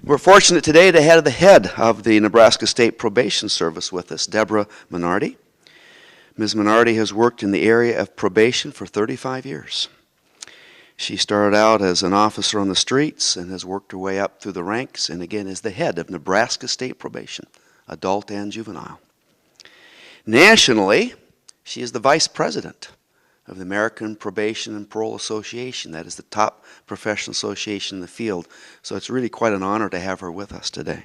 We're fortunate today to have the head of the Nebraska State Probation Service with us, Deborah Minardi. Ms. Minardi has worked in the area of probation for 35 years. She started out as an officer on the streets and has worked her way up through the ranks, and again is the head of Nebraska State Probation, adult and juvenile. Nationally, she is the vice president of the American Probation and Parole Association. That is the top professional association in the field. So it's really quite an honor to have her with us today.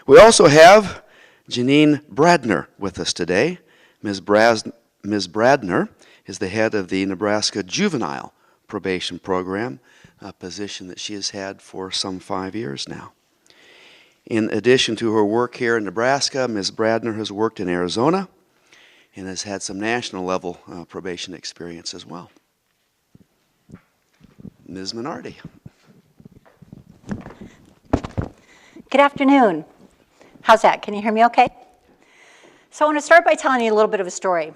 We also have Jeanne Brandner with us today. Ms. Brandner is the head of the Nebraska Juvenile Probation Program, a position that she has had for some 5 years now. In addition to her work here in Nebraska, Ms. Brandner has worked in Arizona and has had some national level probation experience as well. Ms. Minardi. Good afternoon. How's that? Can you hear me okay? So I want to start by telling you a little bit of a story.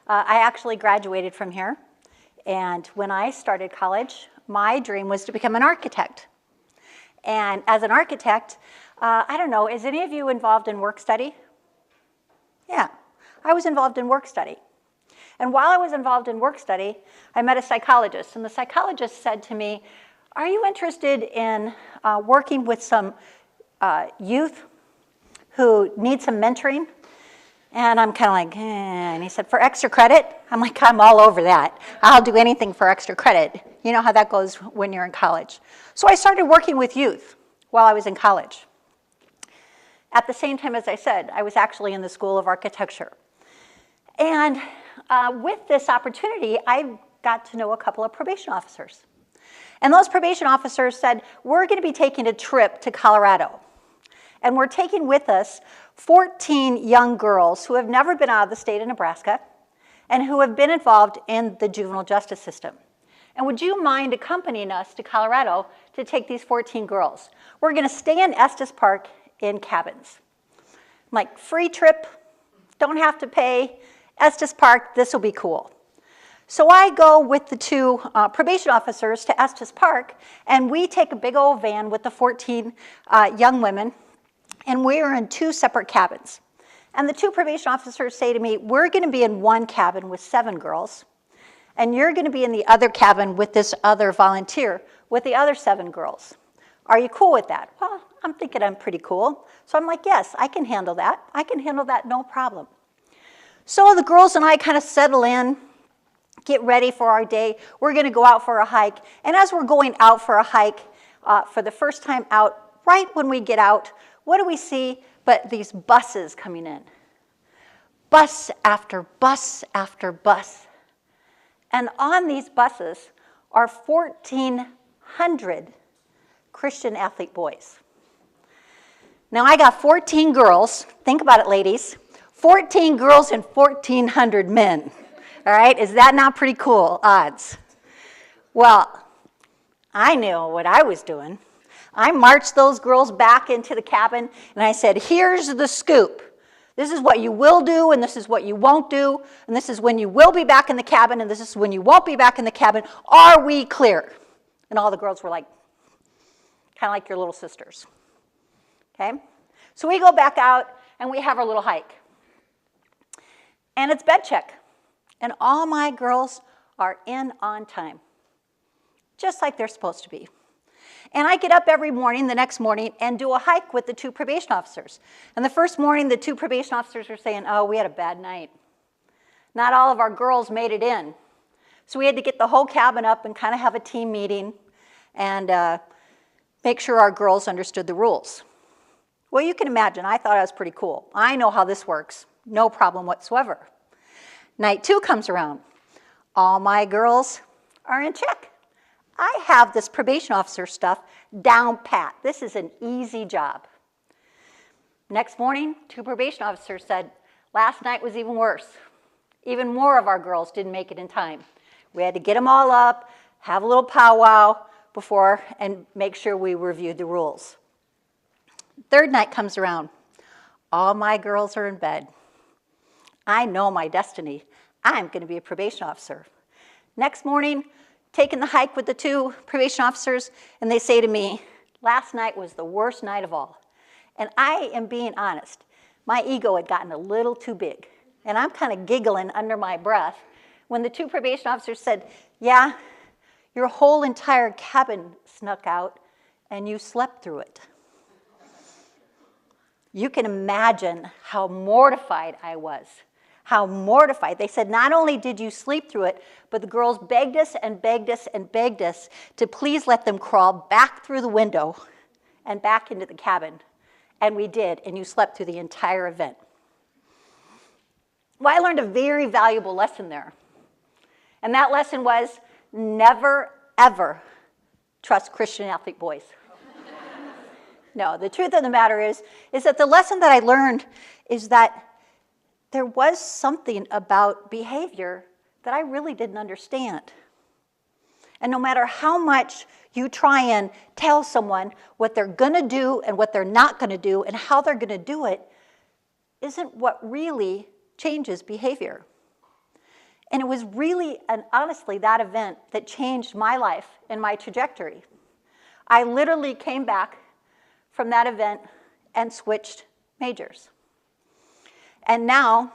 I actually graduated from here, and when I started college, my dream was to become an architect. And as an architect, I don't know, is any of you involved in work study? Yeah. I was involved in work study. And while I was involved in work study, I met a psychologist. And the psychologist said to me, are you interested in working with some youth who need some mentoring? And I'm kind of like, And he said, for extra credit? I'm like, I'm all over that. I'll do anything for extra credit. You know how that goes when you're in college. So I started working with youth while I was in college. At the same time, as I said, I was actually in the School of Architecture. And with this opportunity, I got to know a couple of probation officers. And those probation officers said, we're going to be taking a trip to Colorado. And we're taking with us 14 young girls who have never been out of the state of Nebraska and who have been involved in the juvenile justice system. And would you mind accompanying us to Colorado to take these 14 girls? We're going to stay in Estes Park in cabins. I'm like, free trip, don't have to pay. Estes Park, this will be cool. So I go with the two probation officers to Estes Park, and we take a big old van with the 14 young women, and we're in two separate cabins. And the two probation officers say to me, we're going to be in one cabin with 7 girls, and you're going to be in the other cabin with this other volunteer with the other 7 girls. Are you cool with that? Well, I'm thinking I'm pretty cool. So I'm like, yes, I can handle that. I can handle that, no problem. So the girls and I kind of settle in, get ready for our day. We're going to go out for a hike. And as we're going out for a hike, for the first time out, right when we get out, what do we see but these buses coming in? Bus after bus after bus. And on these buses are 1,400 Christian athlete boys. Now I got 14 girls. Think about it, ladies. 14 girls and 1,400 men. All right, is that not pretty cool odds? Well, I knew what I was doing. I marched those girls back into the cabin, and I said, here's the scoop. This is what you will do, and this is what you won't do, and this is when you will be back in the cabin, and this is when you won't be back in the cabin. Are we clear? And all the girls were like, kind of like your little sisters. Okay? So we go back out, and we have our little hike. And it's bed check. And all my girls are in on time, just like they're supposed to be. And I get up every morning, the next morning, and do a hike with the two probation officers. And the first morning, the two probation officers were saying, oh, we had a bad night. Not all of our girls made it in. So we had to get the whole cabin up and kind of have a team meeting and make sure our girls understood the rules. Well, you can imagine, I thought I was pretty cool. I know how this works. No problem whatsoever. Night 2 comes around. All my girls are in check. I have this probation officer stuff down pat. This is an easy job. Next morning, 2 probation officers said, last night was even worse. Even more of our girls didn't make it in time. We had to get them all up, have a little powwow before, and make sure we reviewed the rules. 3rd night comes around. All my girls are in bed. I know my destiny. I'm going to be a probation officer. Next morning, taking the hike with the 2 probation officers, and they say to me, Last night was the worst night of all. And I am being honest. My ego had gotten a little too big. And I'm kind of giggling under my breath when the two probation officers said, yeah, your whole entire cabin snuck out and you slept through it. You can imagine how mortified I was. How mortified. They said, not only did you sleep through it, but the girls begged us and begged us and begged us to please let them crawl back through the window and back into the cabin. And we did, and you slept through the entire event. Well, I learned a very valuable lesson there. And that lesson was never, ever trust Christian athlete boys. No, the truth of the matter is that the lesson that I learned is that there was something about behavior that I really didn't understand. And no matter how much you try and tell someone what they're going to do and what they're not going to do and how they're going to do it, isn't what really changes behavior. And it was really and honestly that event that changed my life and my trajectory. I literally came back from that event and switched majors. And now,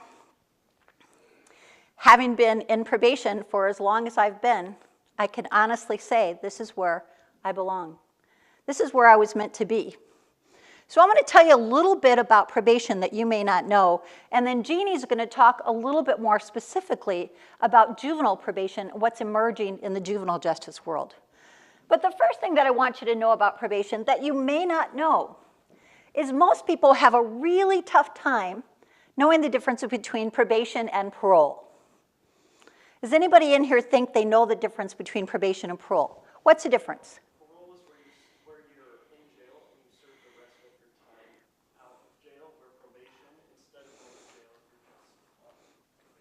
having been in probation for as long as I've been, I can honestly say this is where I belong. This is where I was meant to be. So I'm going to tell you a little bit about probation that you may not know, and then Jeannie's going to talk a little bit more specifically about juvenile probation, what's emerging in the juvenile justice world. But the first thing that I want you to know about probation that you may not know is most people have a really tough time knowing the difference between probation and parole. Does anybody in here think they know the difference between probation and parole? What's the difference? Parole is where you're in jail and you serve the rest of your time out of jail, where probation, instead of going to jail,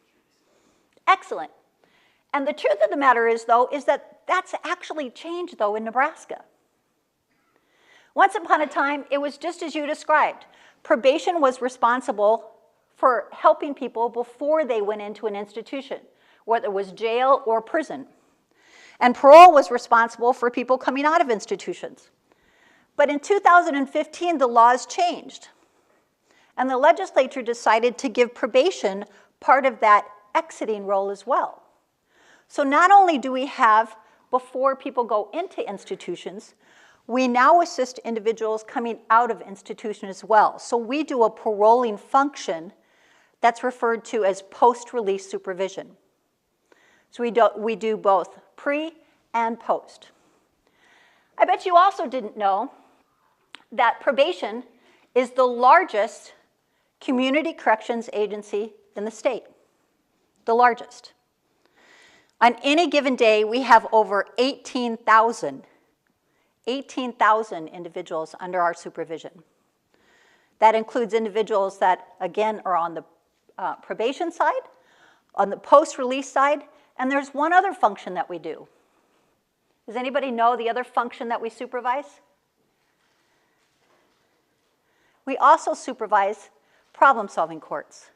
you're just Excellent. And the truth of the matter is, though, is that that's actually changed, though, in Nebraska. Once upon a time, it was just as you described. Probation was responsible for helping people before they went into an institution, whether it was jail or prison. And parole was responsible for people coming out of institutions. But in 2015, the laws changed. And the legislature decided to give probation part of that exiting role as well. So not only do we have, before people go into institutions, we now assist individuals coming out of institution as well. So we do a paroling function that's referred to as post-release supervision. So we do both pre and post. I bet you also didn't know that probation is the largest community corrections agency in the state. The largest. On any given day, we have over 18,000 individuals under our supervision. That includes individuals that, again, are on the probation side, on the post-release side, and there's one other function that we do. Does anybody know the other function that we supervise? We also supervise problem-solving courts.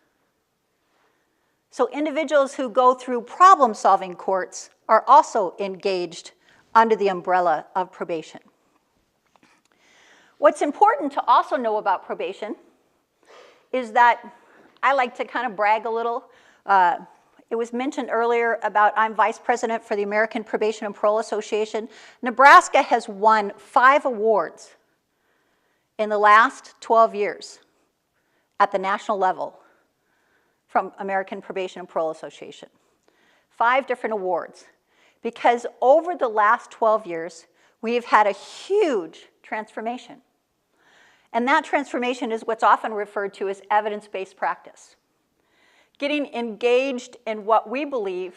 So individuals who go through problem-solving courts are also engaged under the umbrella of probation. What's important to also know about probation is that I like to kind of brag a little. It was mentioned earlier about I'm vice president for the American Probation and Parole Association. Nebraska has won 5 awards in the last 12 years at the national level from American Probation and Parole Association. 5 different awards. Because over the last 12 years, we have had a huge transformation. And that transformation is what's often referred to as evidence-based practice. Getting engaged in what we believe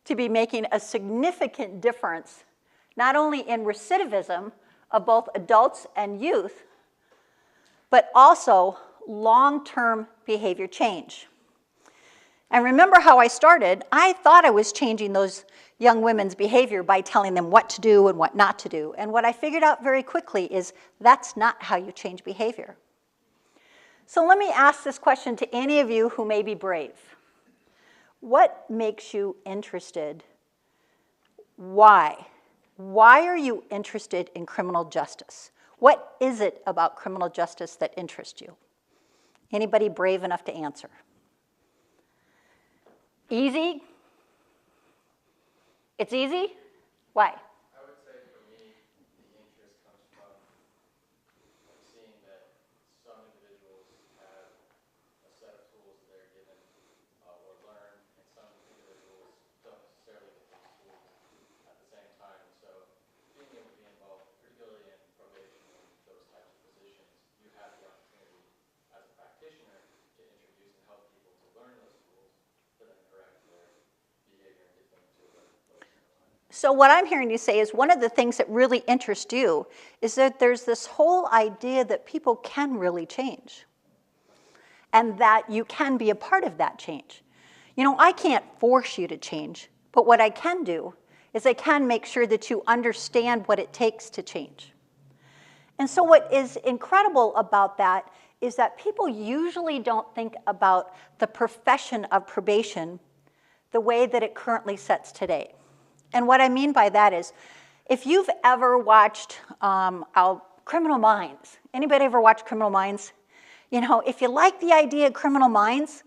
to be making a significant difference, not only in recidivism of both adults and youth, but also long-term behavior change. And remember how I started? I thought I was changing those young women's behavior by telling them what to do and what not to do. And what I figured out very quickly is that's not how you change behavior. So let me ask this question to any of you who may be brave. What makes you interested? Why? Why are you interested in criminal justice? What is it about criminal justice that interests you? Anybody brave enough to answer? Easy? It's easy? Why? I would say for me, the interest comes from seeing that some individuals have a set of tools that they're given or learn, and some individuals don't necessarily get those tools at the same time. And so being able to be involved, particularly in probation and those types of positions, you have the opportunity as a practitioner to introduce and help people to learn those tools, to then correct their behavior and get them to a better place in their life. So what I'm hearing you say is one of the things that really interests you is that there's this whole idea that people can really change and that you can be a part of that change. You know, I can't force you to change, but what I can do is I can make sure that you understand what it takes to change. And so what is incredible about that is that people usually don't think about the profession of probation the way that it currently sets today. And what I mean by that is, if you've ever watched Criminal Minds, anybody ever watched Criminal Minds? You know, if you like the idea of Criminal Minds,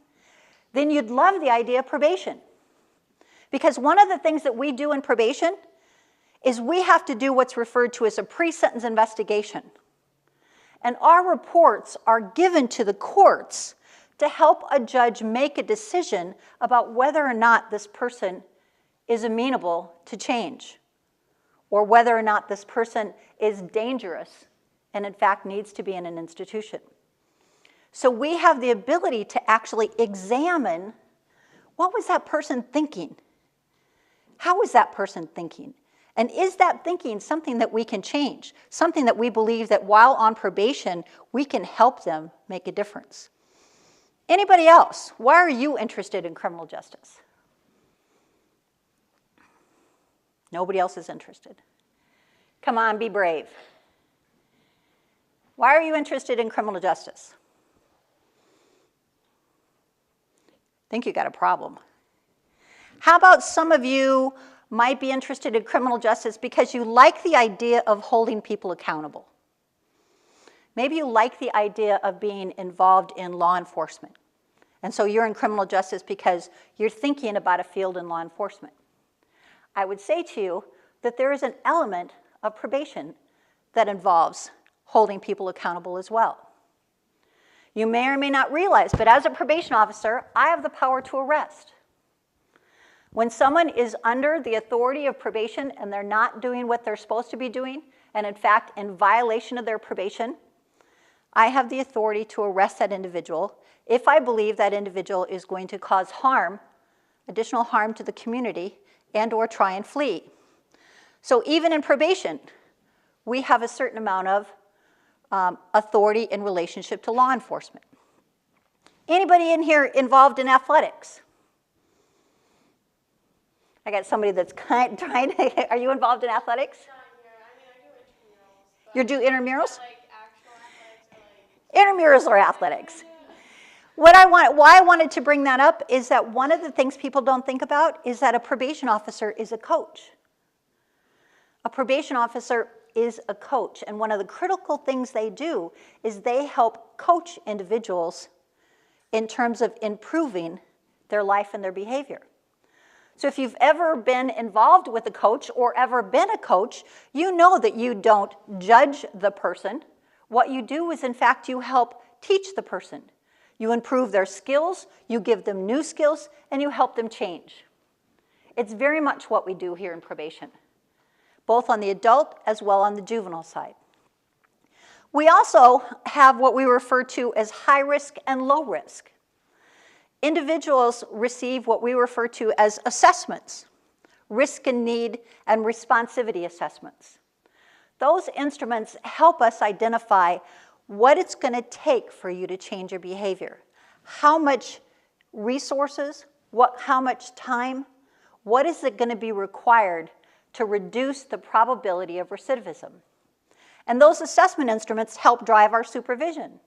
then you'd love the idea of probation. Because one of the things that we do in probation is we have to do what's referred to as a pre-sentence investigation. And our reports are given to the courts to help a judge make a decision about whether or not this person is amenable to change, or whether or not this person is dangerous and in fact needs to be in an institution. So we have the ability to actually examine, what was that person thinking? How was that person thinking? And is that thinking something that we can change? Something that we believe that while on probation, we can help them make a difference? Anybody else? Why are you interested in criminal justice? Nobody else is interested. Come on, be brave. Why are you interested in criminal justice? I think you got a problem. How about some of you might be interested in criminal justice because you like the idea of holding people accountable? Maybe you like the idea of being involved in law enforcement. And so you're in criminal justice because you're thinking about a field in law enforcement. I would say to you that there is an element of probation that involves holding people accountable as well. You may or may not realize, but as a probation officer, I have the power to arrest. When someone is under the authority of probation and they're not doing what they're supposed to be doing, and in fact, in violation of their probation, I have the authority to arrest that individual if I believe that individual is going to cause harm, additional harm to the community, and or try and flee. So even in probation, we have a certain amount of authority in relationship to law enforcement. Anybody in here involved in athletics? I got somebody that's kind of trying to, are you involved in athletics? Not here. I mean, I do intramurals. You do intramurals? Like actual athletics or like... Intramurals are athletics. Why I wanted to bring that up is that one of the things people don't think about is that a probation officer is a coach. A probation officer is a coach, and one of the critical things they do is they help coach individuals in terms of improving their life and their behavior. So if you've ever been involved with a coach or ever been a coach, you know that you don't judge the person. What you do is, in fact, you help teach the person. You improve their skills, you give them new skills, and you help them change. It's very much what we do here in probation, both on the adult as well on the juvenile side. We also have what we refer to as high risk and low risk. Individuals receive what we refer to as assessments, risk and need and responsivity assessments. Those instruments help us identify what it's going to take for you to change your behavior. How much resources, how much time, what is it going to be required to reduce the probability of recidivism? And those assessment instruments help drive our supervision.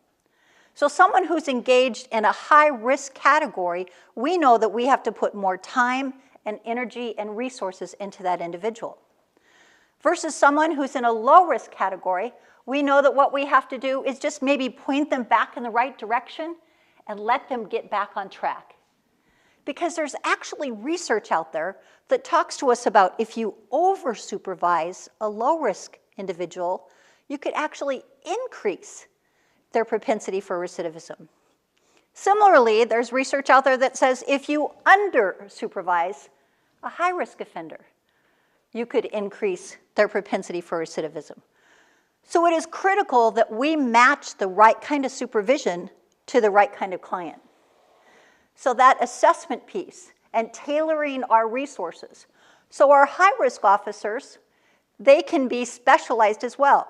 So someone who's engaged in a high-risk category, we know that we have to put more time and energy and resources into that individual. Versus someone who's in a low-risk category, We know that what we have to do is just maybe point them back in the right direction and let them get back on track. Because there's actually research out there that talks to us about if you over-supervise a low-risk individual, you could actually increase their propensity for recidivism. Similarly, there's research out there that says if you under-supervise a high-risk offender, you could increase their propensity for recidivism. So it is critical that we match the right kind of supervision to the right kind of client. So that assessment piece and tailoring our resources. So our high-risk officers, they can be specialized as well.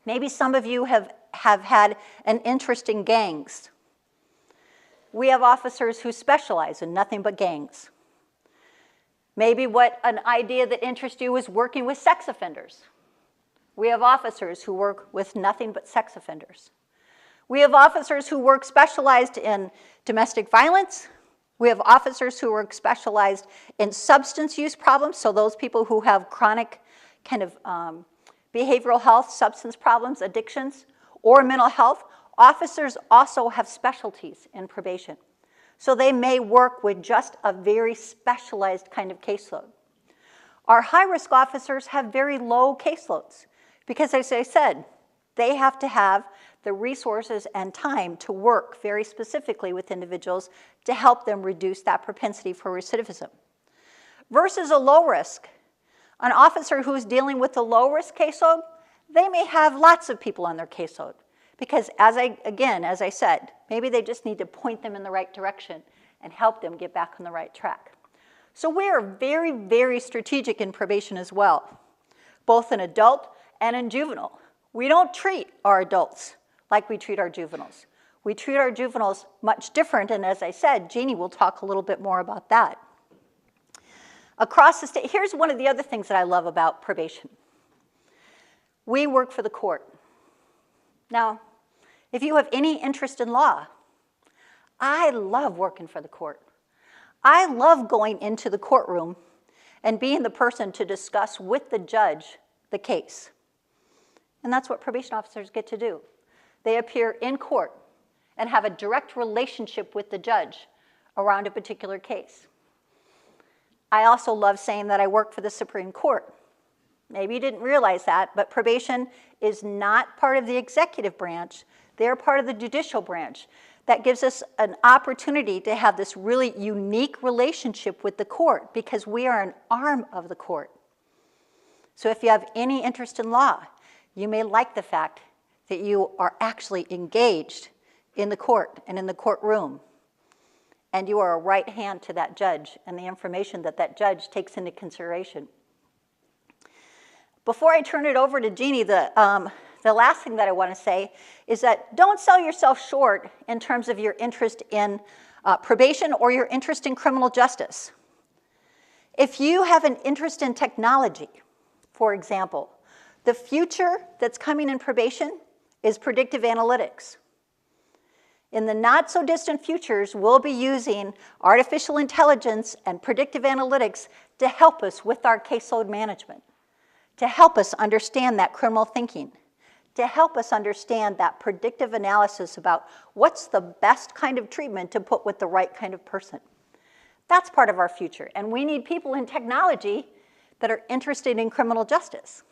Maybe some of you have had an interest in gangs. We have officers who specialize in nothing but gangs. Maybe an idea that interests you is working with sex offenders. We have officers who work with nothing but sex offenders. We have officers who work specialized in domestic violence. We have officers who work specialized in substance use problems, so those people who have chronic kind of behavioral health, substance problems, addictions, or mental health. Officers also have specialties in probation. So they may work with just a very specialized kind of caseload. Our high-risk officers have very low caseloads because, as I said, they have to have the resources and time to work very specifically with individuals to help them reduce that propensity for recidivism. Versus a low risk, an officer who's dealing with a low risk caseload, they may have lots of people on their caseload because as I said, maybe they just need to point them in the right direction and help them get back on the right track. So we are very, very strategic in probation as well, both in adult and in juvenile. We don't treat our adults like we treat our juveniles. We treat our juveniles much different, and as I said, Jeanne will talk a little bit more about that. Across the state, here's one of the other things that I love about probation. We work for the court. Now, if you have any interest in law, I love working for the court. I love going into the courtroom and being the person to discuss with the judge the case. And that's what probation officers get to do. They appear in court and have a direct relationship with the judge around a particular case. I also love saying that I work for the Supreme Court. Maybe you didn't realize that, but probation is not part of the executive branch. They're part of the judicial branch. That gives us an opportunity to have this really unique relationship with the court because we are an arm of the court. So if you have any interest in law, you may like the fact that you are actually engaged in the court and in the courtroom, and you are a right hand to that judge and the information that that judge takes into consideration. Before I turn it over to Jeanne, the last thing that I want to say is that don't sell yourself short in terms of your interest in probation or your interest in criminal justice. If you have an interest in technology, for example, the future that's coming in probation is predictive analytics. In the not so distant futures, we'll be using artificial intelligence and predictive analytics to help us with our caseload management, to help us understand that criminal thinking, to help us understand that predictive analysis about what's the best kind of treatment to put with the right kind of person. That's part of our future, and we need people in technology that are interested in criminal justice.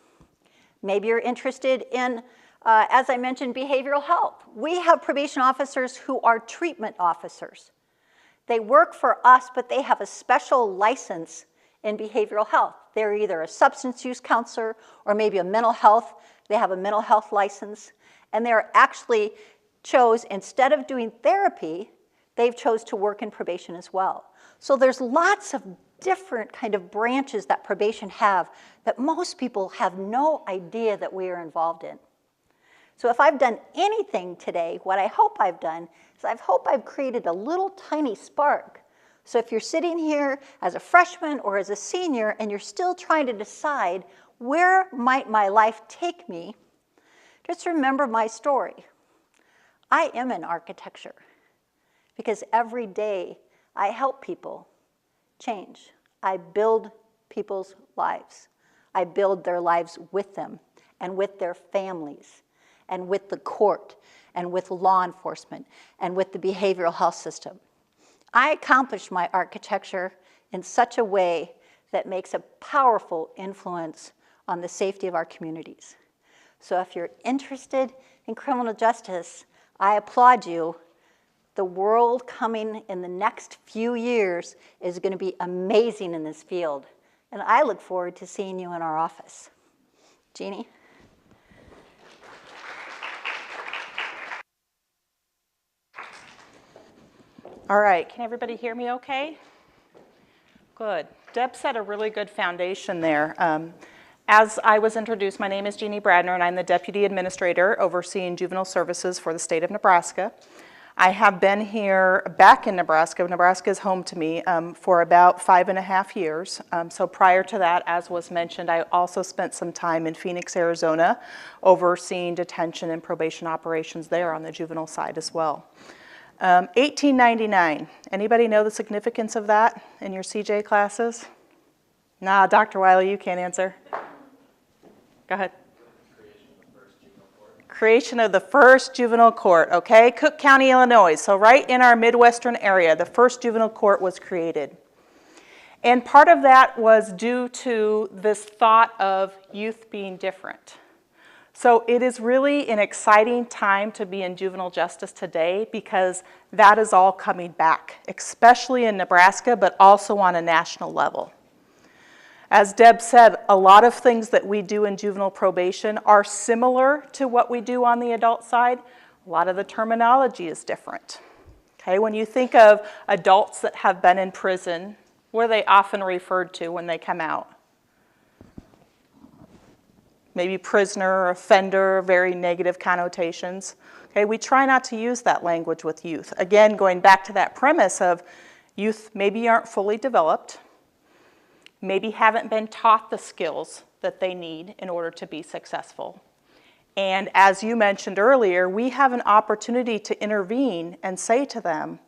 Maybe you're interested in, as I mentioned, behavioral health. We have probation officers who are treatment officers. They work for us, but they have a special license in behavioral health. They're either a substance use counselor or maybe a mental health. They have a mental health license, and they're actually chose, instead of doing therapy, they've chose to work in probation as well. So there's lots of different kind of branches that probation have that most people have no idea that we are involved in. So if I've done anything today, what I hope I've done is I've created a little tiny spark. So if you're sitting here as a freshman or as a senior and you're still trying to decide where might my life take me, just remember my story. I am in architecture because every day I help people change. I build people's lives. I build their lives with them. and with their families and with the court and with law enforcement and with the behavioral health system. I accomplished my architecture in such a way that makes a powerful influence on the safety of our communities. So if you're interested in criminal justice, I applaud you. The world coming in the next few years is going to be amazing in this field. And I look forward to seeing you in our office. Jeannie? All right, can everybody hear me okay? Good. Deb set a really good foundation there. As I was introduced, my name is Jeanne Brandner, and I'm the Deputy Administrator overseeing juvenile services for the state of Nebraska. I have been here back in Nebraska. Nebraska is home to me for about 5.5 years. So prior to that, as was mentioned, I also spent some time in Phoenix, Arizona, overseeing detention and probation operations there on the juvenile side as well. 1899, anybody know the significance of that in your CJ classes? Nah, Dr. Wiley, you can't answer. Go ahead. Creation of the first juvenile court, okay? Cook County, Illinois. So right in our Midwestern area, the first juvenile court was created. And part of that was due to this thought of youth being different. So it is really an exciting time to be in juvenile justice today because that is all coming back, especially in Nebraska, but also on a national level. As Deb said, a lot of things that we do in juvenile probation are similar to what we do on the adult side. A lot of the terminology is different. Okay, when you think of adults that have been in prison, what are they often referred to when they come out? Maybe prisoner or offender, very negative connotations. Okay, we try not to use that language with youth. Again, going back to that premise of youth maybe aren't fully developed, maybe haven't been taught the skills that they need in order to be successful. And as you mentioned earlier, we have an opportunity to intervene and say to them,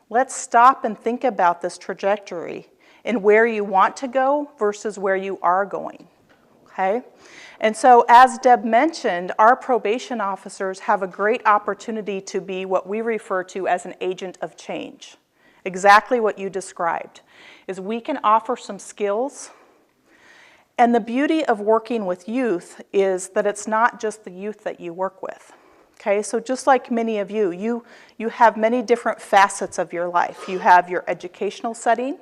let's stop and think about this trajectory and where you want to go versus where you are going. Okay? And so as Deb mentioned, our probation officers have a great opportunity to be what we refer to as an agent of change. Exactly what you described, is we can offer some skills. And the beauty of working with youth is that it's not just the youth that you work with. Okay, so just like many of you have many different facets of your life. You have your educational setting,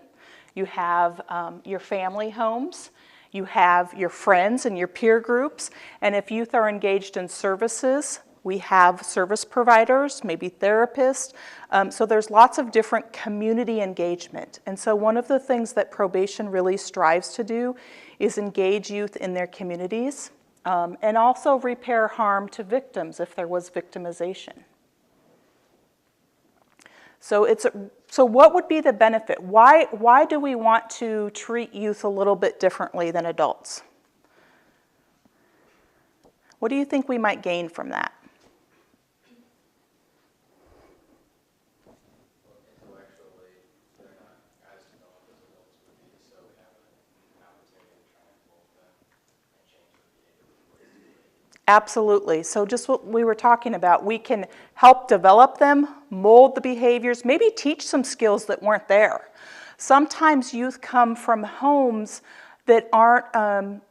you have your family homes, you have your friends and your peer groups, and if youth are engaged in services, we have service providers, maybe therapists. So there's lots of different community engagement. And so one of the things that probation really strives to do is engage youth in their communities and also repair harm to victims if there was victimization. So what would be the benefit? Why do we want to treat youth a little bit differently than adults? What do you think we might gain from that? Intellectually, they're not as developed as adults would be, so we have an opportunity to try and mold them and change their behavior. Absolutely. So just what we were talking about, we can help develop them, mold the behaviors, maybe teach some skills that weren't there. Sometimes youth come from homes that aren't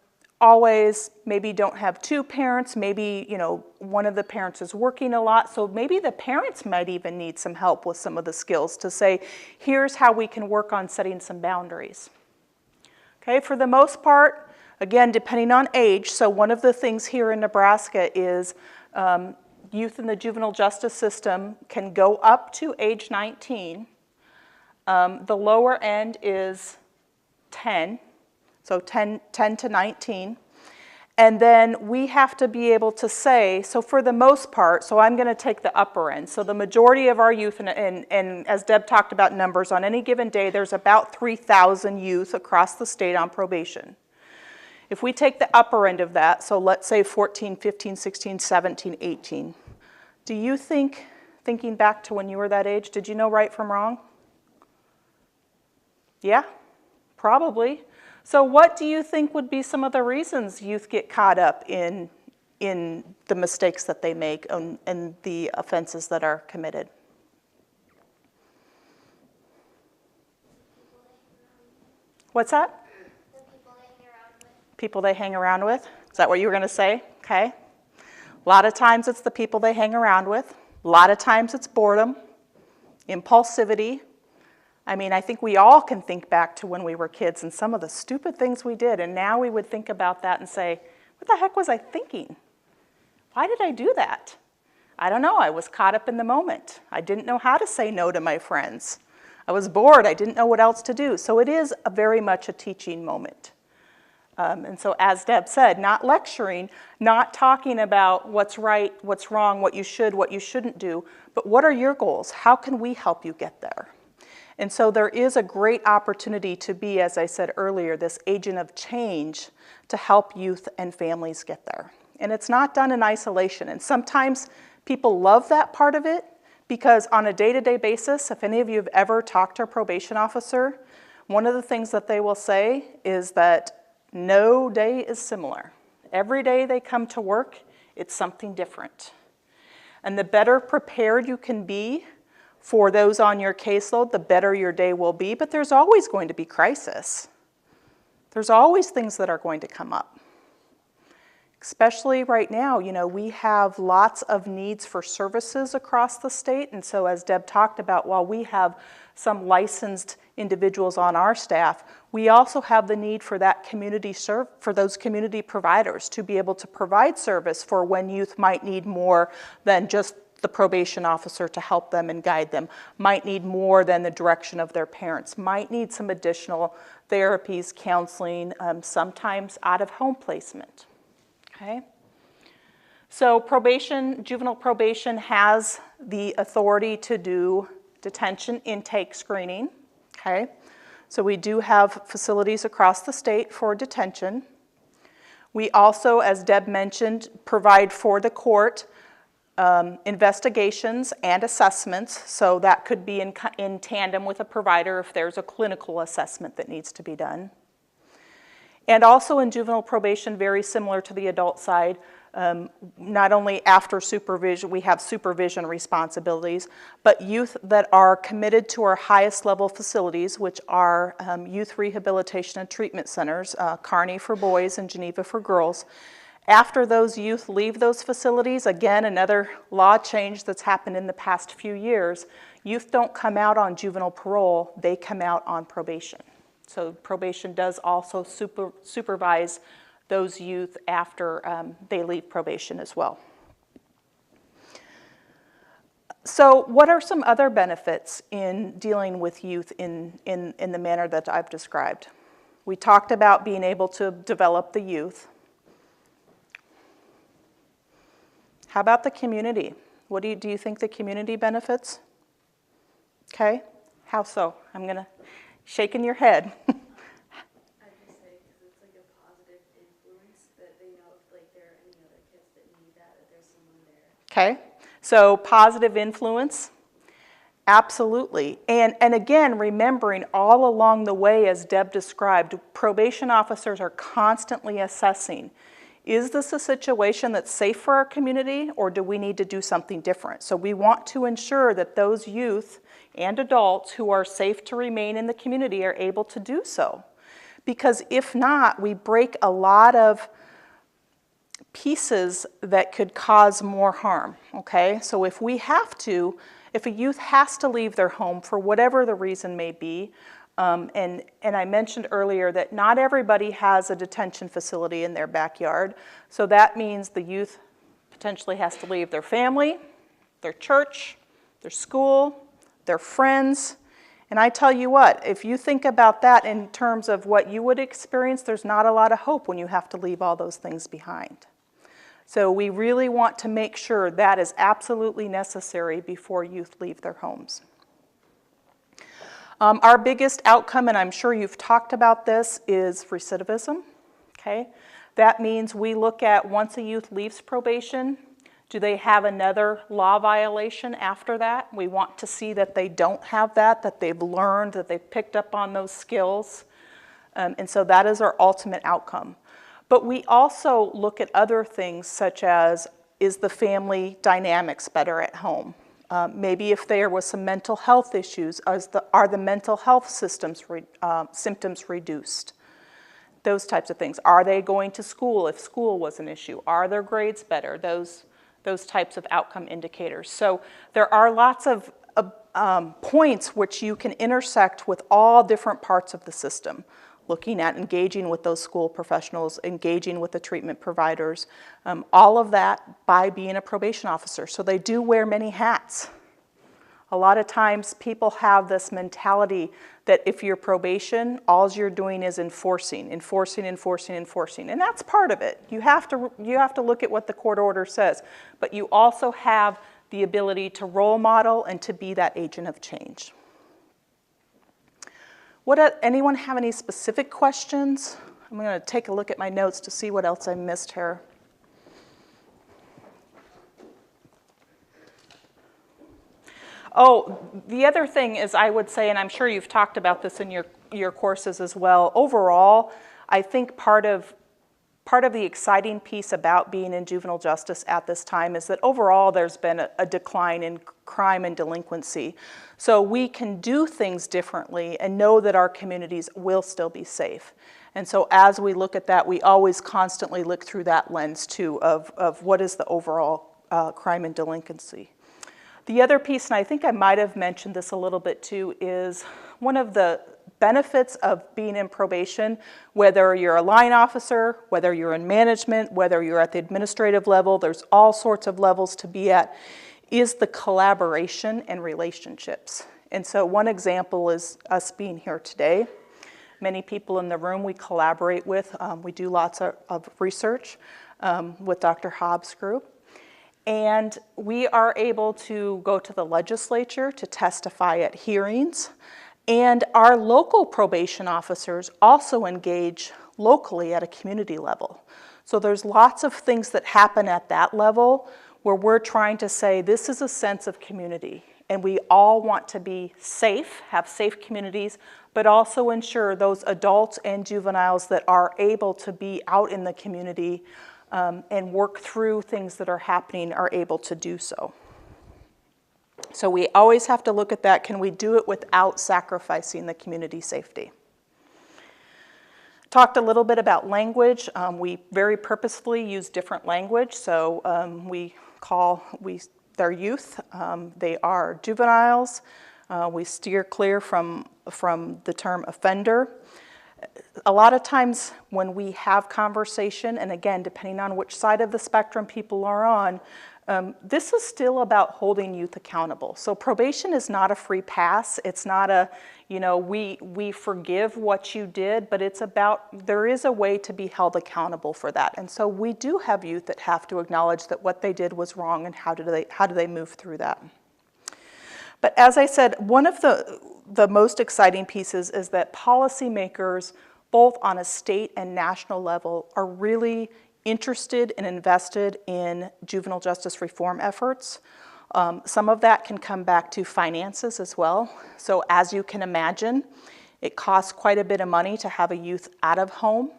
always, maybe don't have two parents, maybe one of the parents is working a lot, so maybe the parents might even need some help with some of the skills to say, here's how we can work on setting some boundaries. Okay, for the most part, again, depending on age, so one of the things here in Nebraska is youth in the juvenile justice system can go up to age 19. The lower end is 10, so 10 to 19. And then we have to be able to say, so for the most part, so I'm going to take the upper end. So the majority of our youth, and as Deb talked about numbers, on any given day, there's about 3,000 youth across the state on probation. If we take the upper end of that, so let's say 14, 15, 16, 17, 18, do you think, thinking back to when you were that age, did you know right from wrong? Yeah, probably. So what do you think would be some of the reasons youth get caught up in in the mistakes that they make and the offenses that are committed. What's that? The people they hang around with. People they hang around with? Is that what you were going to say? Okay. A lot of times it's the people they hang around with. A lot of times it's boredom, impulsivity. I mean, I think we all can think back to when we were kids and some of the stupid things we did, and now we would think about that and say, what the heck was I thinking? Why did I do that? I don't know. I was caught up in the moment. I didn't know how to say no to my friends. I was bored. I didn't know what else to do. So it is very much a teaching moment. And so as Deb said, not lecturing, not talking about what's right, what's wrong, what you should, what you shouldn't do, but what are your goals? How can we help you get there? And so there is a great opportunity to be, as I said earlier, this agent of change to help youth and families get there. And it's not done in isolation. And sometimes people love that part of it because on a day-to-day basis, if any of you have ever talked to a probation officer, one of the things that they will say is that no day is similar. Every day they come to work, it's something different. And the better prepared you can be for those on your caseload, the better your day will be. But there's always going to be crisis. There's always things that are going to come up. Especially right now, you know, we have lots of needs for services across the state. And so as Deb talked about, while we have some licensed individuals on our staff, we also have the need for that for those community providers to be able to provide service for when youth might need more than just the probation officer to help them and guide them, might need more than the direction of their parents, might need some additional therapies, counseling, sometimes out-of-home placement. Okay? So juvenile probation has the authority to do detention intake screening. Okay? So we do have facilities across the state for detention. We also, as Deb mentioned, provide for the court investigations and assessments. So that could be in tandem with a provider if there's a clinical assessment that needs to be done. And also in juvenile probation, very similar to the adult side, not only after supervision, we have supervision responsibilities, but youth that are committed to our highest level facilities, which are youth rehabilitation and treatment centers, Kearney for boys and Geneva for girls. After those youth leave those facilities, again, another law change that's happened in the past few years, youth don't come out on juvenile parole, they come out on probation. So probation does also supervise those youth after they leave probation as well. So what are some other benefits in dealing with youth in the manner that I've described? We talked about being able to develop the youth. How about the community? What do you think the community benefits? Okay, how so? I'm gonna shaking your head. I just say because it's like a positive influence that they know if like there are any other kids that need that there's someone there. Okay, so positive influence, absolutely. And again, remembering all along the way, as Deb described, probation officers are constantly assessing, is this a situation that's safe for our community, or do we need to do something different? So we want to ensure that those youth and adults who are safe to remain in the community are able to do so. Because if not, we break a lot of pieces that could cause more harm, okay? So if a youth has to leave their home for whatever the reason may be, and I mentioned earlier that not everybody has a detention facility in their backyard, so that means the youth potentially has to leave their family, their church, their school, their friends. And I tell you what, if you think about that in terms of what you would experience, there's not a lot of hope when you have to leave all those things behind. So we really want to make sure that is absolutely necessary before youth leave their homes. Our biggest outcome, and I'm sure you've talked about this, is recidivism. Okay? That means we look at once a youth leaves probation, do they have another law violation after that? We want to see that they don't have that they've learned, that they've picked up on those skills. And so that is our ultimate outcome. But we also look at other things such as, is the family dynamics better at home? Maybe if there was some mental health issues, are the mental health symptoms reduced? Those types of things. Are they going to school if school was an issue? Are their grades better? Those types of outcome indicators. So there are lots of points which you can intersect with all different parts of the system, looking at engaging with those school professionals, engaging with the treatment providers, all of that by being a probation officer. So they do wear many hats. A lot of times people have this mentality that if you're probation, all you're doing is enforcing. And that's part of it. You have to look at what the court order says, but you also have the ability to role model and to be that agent of change. Anyone have any specific questions? I'm going to take a look at my notes to see what else I missed here. Oh, the other thing is I would say, and I'm sure you've talked about this in your courses as well, overall, I think part of the exciting piece about being in juvenile justice at this time is that overall there's been a decline in crime and delinquency. So we can do things differently and know that our communities will still be safe. And so as we look at that, we always constantly look through that lens too of what is the overall crime and delinquency. The other piece, and I think I might have mentioned this a little bit too, is one of the benefits of being in probation, whether you're a line officer, whether you're in management, whether you're at the administrative level, there's all sorts of levels to be at, is the collaboration and relationships. And so one example is us being here today. Many people in the room we collaborate with. We do lots of research with Dr. Hobbs' group. And we are able to go to the legislature to testify at hearings. And our local probation officers also engage locally at a community level. So there's lots of things that happen at that level where we're trying to say this is a sense of community. And we all want to be safe, have safe communities, but also ensure those adults and juveniles that are able to be out in the community and work through things that are happening are able to do so. So we always have to look at that. Can we do it without sacrificing the community safety? Talked a little bit about language. We very purposefully use different language. So they're youth. They are juveniles. We steer clear from the term offender. A lot of times when we have conversation, and again, depending on which side of the spectrum people are on, this is still about holding youth accountable. So probation is not a free pass. It's not a, we forgive what you did, but it's about, there is a way to be held accountable for that. And so we do have youth that have to acknowledge that what they did was wrong and how do they move through that. But as I said, one of the most exciting pieces is that policymakers, both on a state and national level, are really interested and invested in juvenile justice reform efforts. Some of that can come back to finances as well. So as you can imagine, it costs quite a bit of money to have a youth out of home.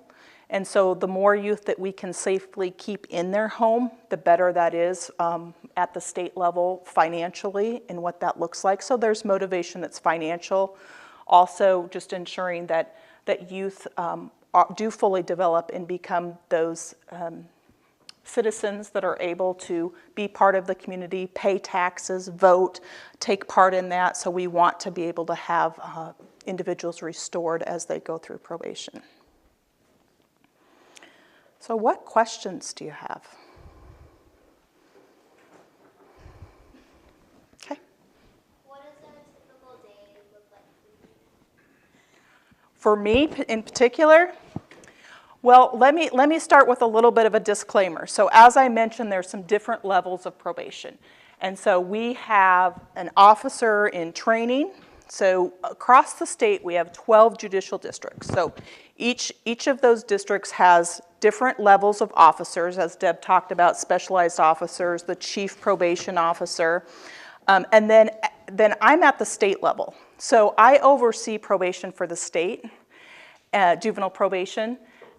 And so the more youth that we can safely keep in their home, the better that is at the state level financially and what that looks like. So there's motivation that's financial. Also just ensuring that youth do fully develop and become those citizens that are able to be part of the community, pay taxes, vote, take part in that. So we want to be able to have individuals restored as they go through probation. So what questions do you have? Okay. What does a typical day look like For me in particular? Well, let me start with a little bit of a disclaimer. So as I mentioned, there's some different levels of probation. And so we have an officer in training. So across the state, we have 12 judicial districts. So each of those districts has different levels of officers, as Deb talked about, specialized officers, the chief probation officer. And then I'm at the state level. So I oversee probation for the state, juvenile probation.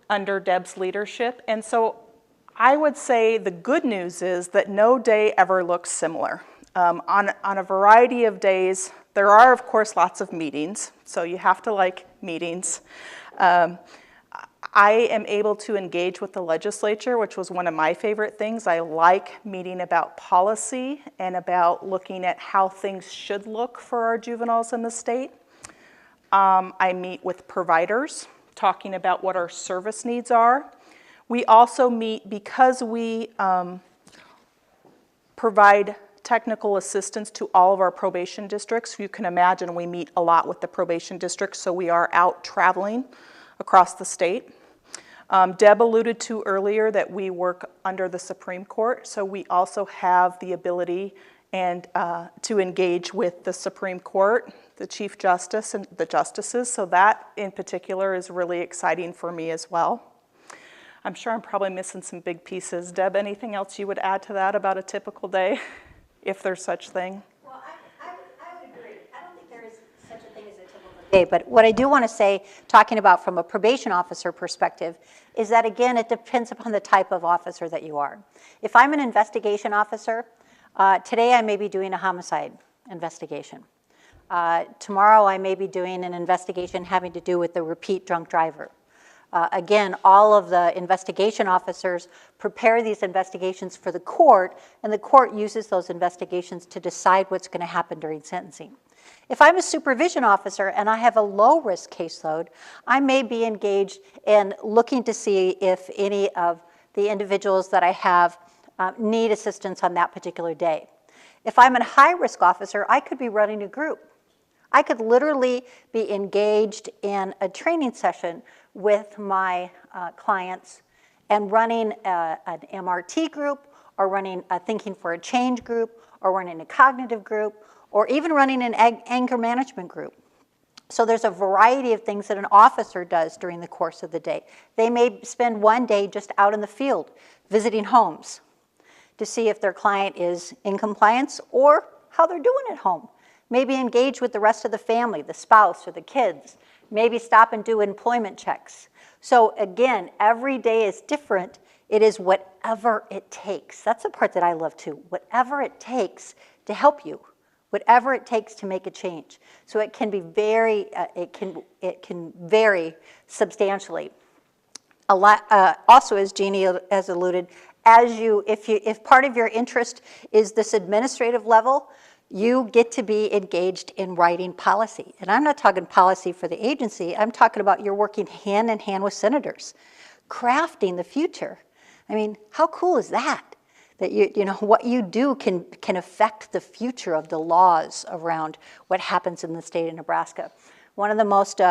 under Deb's leadership. And so I would say the good news is that no day ever looks similar. On a variety of days, there are, of course, lots of meetings, so you have to like meetings. I am able to engage with the legislature, which was one of my favorite things. I like meeting about policy and about looking at how things should look for our juveniles in the state. I meet with providers, talking about what our service needs are. We also meet, because we provide technical assistance to all of our probation districts. You can imagine we meet a lot with the probation districts, so we are out traveling across the state. Deb alluded to earlier that we work under the Supreme Court, so we also have the ability and to engage with the Supreme Court, the Chief Justice, and the justices, so that in particular is really exciting for me as well. I'm sure I'm probably missing some big pieces. Deb, anything else you would add to that about a typical day, if there's such thing? Well, I would agree. I don't think there is such a thing as a typical day, but what I do want to say, talking about from a probation officer perspective, is that again, it depends upon the type of officer that you are. If I'm an investigation officer, today I may be doing a homicide investigation. Tomorrow I may be doing an investigation having to do with the repeat drunk driver. Again, all of the investigation officers prepare these investigations for the court, and the court uses those investigations to decide what's going to happen during sentencing. If I'm a supervision officer and I have a low-risk caseload, I may be engaged in looking to see if any of the individuals that I have need assistance on that particular day. If I'm a high-risk officer, I could be running a group. I could literally be engaged in a training session with my clients and running an MRT group, or running a Thinking for a Change group, or running a cognitive group, or even running an anger management group. So there's a variety of things that an officer does during the course of the day. They may spend one day just out in the field visiting homes to see if their client is in compliance or how they're doing at home. Maybe engage with the rest of the family, the spouse or the kids. Maybe stop and do employment checks. So again, every day is different. It is whatever it takes. That's the part that I love too. Whatever it takes to help you. Whatever it takes to make a change. So it can be it can vary substantially. A lot, also, as Jeanne has alluded, if part of your interest is this administrative level, you get to be engaged in writing policy. And I'm not talking policy for the agency. I'm talking about you're working hand in hand with senators, crafting the future. I mean, how cool is that? That you know what you do can affect the future of the laws around what happens in the state of Nebraska. One of the most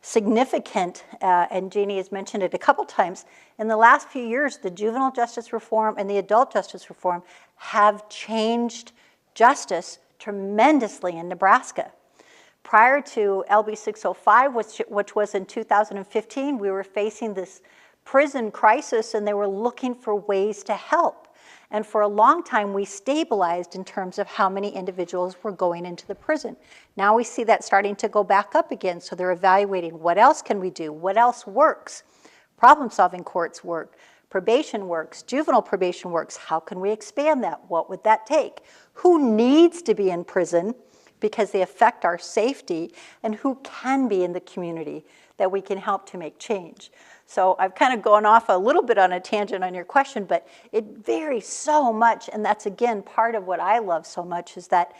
significant, and Jeanne has mentioned it a couple times, in the last few years, the juvenile justice reform and the adult justice reform have changed justice tremendously in Nebraska. Prior to LB 605, which was in 2015, we were facing this prison crisis, and they were looking for ways to help. And for a long time, we stabilized in terms of how many individuals were going into the prison. Now we see that starting to go back up again, so they're evaluating what else can we do, what else works. Problem-solving courts work, probation works, juvenile probation works. How can we expand that? What would that take? Who needs to be in prison because they affect our safety, and who can be in the community that we can help to make change? So I've kind of gone off a little bit on a tangent on your question, but it varies so much, and that's, again, part of what I love so much, is that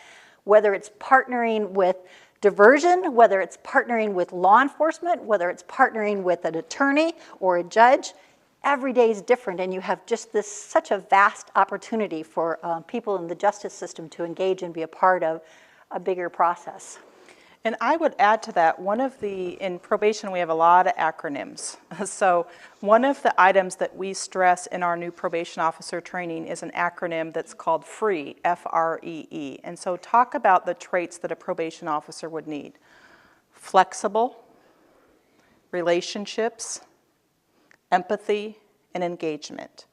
whether it's partnering with diversion, whether it's partnering with law enforcement, whether it's partnering with an attorney or a judge, every day is different, and you have just such a vast opportunity for people in the justice system to engage and be a part of a bigger process. And I would add to that, in probation we have a lot of acronyms. So one of the items that we stress in our new probation officer training is an acronym that's called FREE, F-R-E-E. And so talk about the traits that a probation officer would need. Flexible, relationships, empathy, and engagement.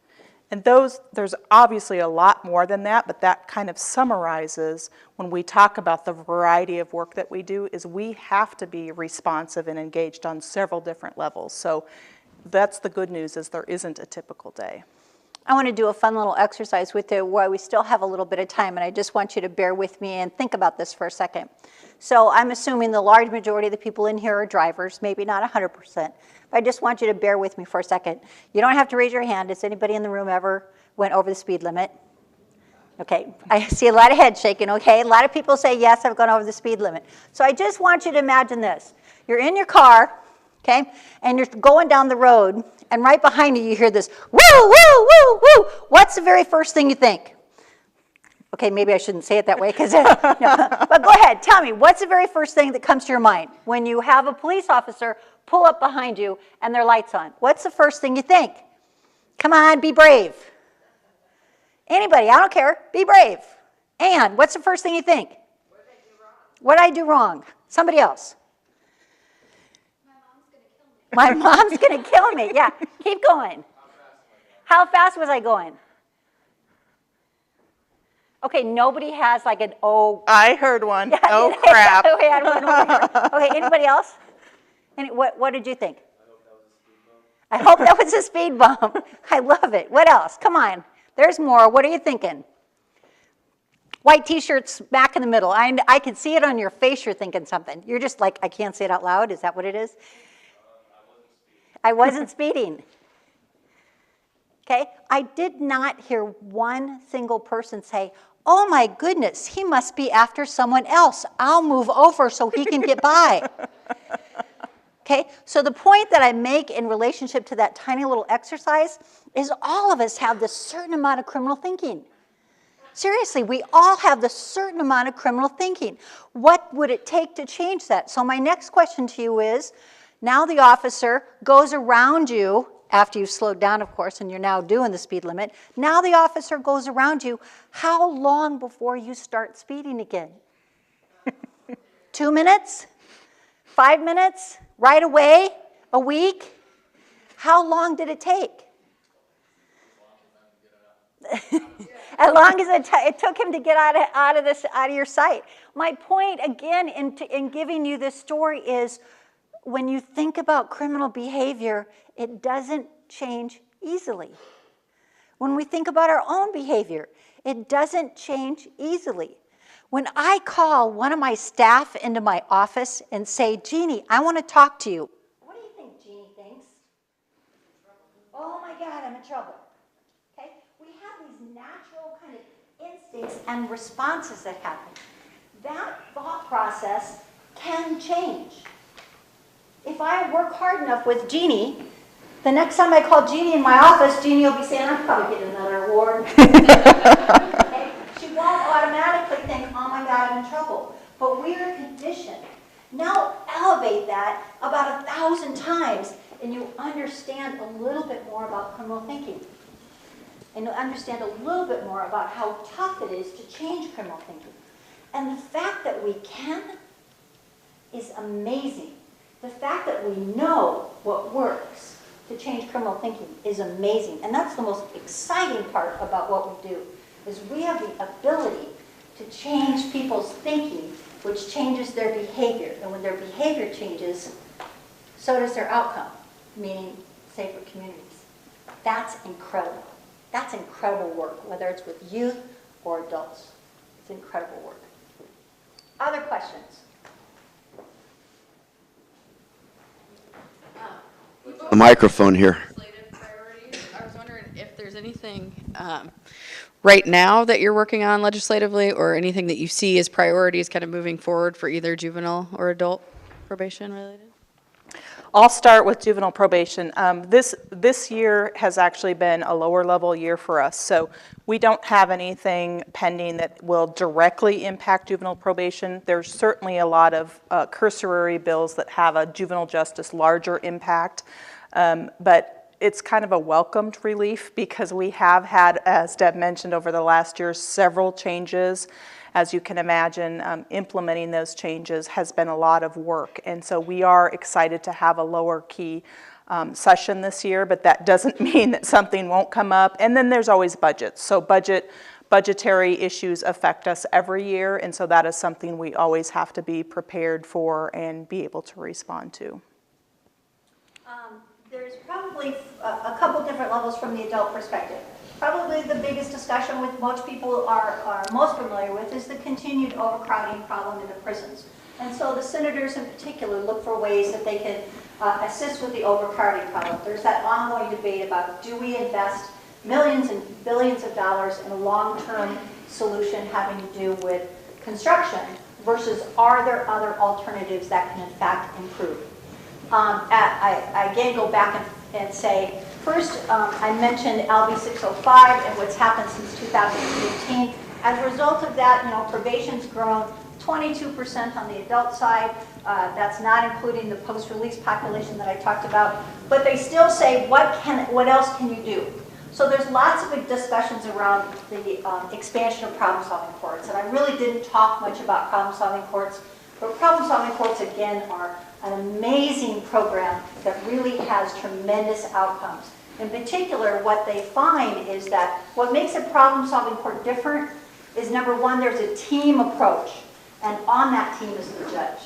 And there's obviously a lot more than that, but that kind of summarizes when we talk about the variety of work that we do, is we have to be responsive and engaged on several different levels. So that's the good news, is there isn't a typical day. I want to do a fun little exercise with you while we still have a little bit of time, and I just want you to bear with me and think about this for a second. So I'm assuming the large majority of the people in here are drivers, maybe not 100%, but I just want you to bear with me for a second. You don't have to raise your hand. Has anybody in the room ever went over the speed limit? Okay, I see a lot of heads shaking, okay? A lot of people say, yes, I've gone over the speed limit. So I just want you to imagine this. You're in your car, okay, and you're going down the road, and right behind you, you hear this, woo, woo, woo, woo. What's the very first thing you think? Okay, maybe I shouldn't say it that way, because, no. But go ahead, tell me, what's the very first thing that comes to your mind when you have a police officer pull up behind you and their lights on? What's the first thing you think? Come on, be brave. Anybody, I don't care, be brave. And what's the first thing you think? What did I do wrong? Somebody else. My mom's going to kill me. Yeah, keep going. How fast was I going? Okay, nobody has like an oh. I heard one. Yeah, oh, crap. Okay, I don't know. Okay, anybody else? What did you think? I hope that was a speed bump. I love it. What else? Come on. There's more. What are you thinking? White t-shirt smack in the middle. I can see it on your face. You're thinking something. You're just like, I can't say it out loud. Is that what it is? I wasn't speeding. Okay? I did not hear one single person say, oh my goodness, he must be after someone else. I'll move over so he can get by. Okay? So the point that I make in relationship to that tiny little exercise is all of us have this certain amount of criminal thinking. Seriously, we all have this certain amount of criminal thinking. What would it take to change that? So my next question to you is, now the officer goes around you, after you've slowed down, of course, and you're now doing the speed limit. Now the officer goes around you. How long before you start speeding again? 2 minutes? 5 minutes? Right away? A week? How long did it take? As long as it took him to get out of your sight. My point, again, in giving you this story is, when you think about criminal behavior, it doesn't change easily. When we think about our own behavior, it doesn't change easily. When I call one of my staff into my office and say, Jeannie, I want to talk to you. What do you think Jeannie thinks? Oh my God, I'm in trouble. Okay? We have these natural kind of instincts and responses that happen. That thought process can change. If I work hard enough with Jeannie, the next time I call Jeannie in my office, Jeannie will be saying, I'm probably getting another award. Okay? She won't automatically think, oh my God, I'm in trouble. But we are conditioned. Now elevate that about 1,000 times, and you understand a little bit more about criminal thinking. And you'll understand a little bit more about how tough it is to change criminal thinking. And the fact that we can is amazing. The fact that we know what works to change criminal thinking is amazing. And that's the most exciting part about what we do, is we have the ability to change people's thinking, which changes their behavior. And when their behavior changes, so does their outcome, meaning safer communities. That's incredible. That's incredible work, whether it's with youth or adults. It's incredible work. Other questions? The microphone here. I was wondering if there's anything right now that you're working on legislatively, or anything that you see as priorities kind of moving forward for either juvenile or adult probation related? I'll start with juvenile probation. This year has actually been a lower level year for us, so we don't have anything pending that will directly impact juvenile probation. There's certainly a lot of cursory bills that have a juvenile justice larger impact, but it's kind of a welcomed relief, because we have had, as Deb mentioned, over the last year, several changes. As you can imagine, implementing those changes has been a lot of work, and so we are excited to have a lower key session this year, but that doesn't mean that something won't come up. And then there's always budgets. So budgetary issues affect us every year, and so that is something we always have to be prepared for and be able to respond to. There's probably probably a couple different levels from the adult perspective. Probably the biggest discussion with most people are most familiar with is the continued overcrowding problem in the prisons. And so the senators in particular look for ways that they can assist with the overcrowding problem. There's that ongoing debate about, do we invest millions and billions of dollars in a long-term solution having to do with construction versus are there other alternatives that can in fact improve? I again go back and say, first I mentioned LB 605 and what's happened since 2015. As a result of that, probation's grown 22% on the adult side. That's not including the post-release population that I talked about. But they still say, what else can you do? So there's lots of discussions around the expansion of problem-solving courts. And I really didn't talk much about problem-solving courts. But problem-solving courts, again, are an amazing program that really has tremendous outcomes. In particular, what they find is that what makes a problem-solving court different is, number one, there's a team approach. And on that team is the judge.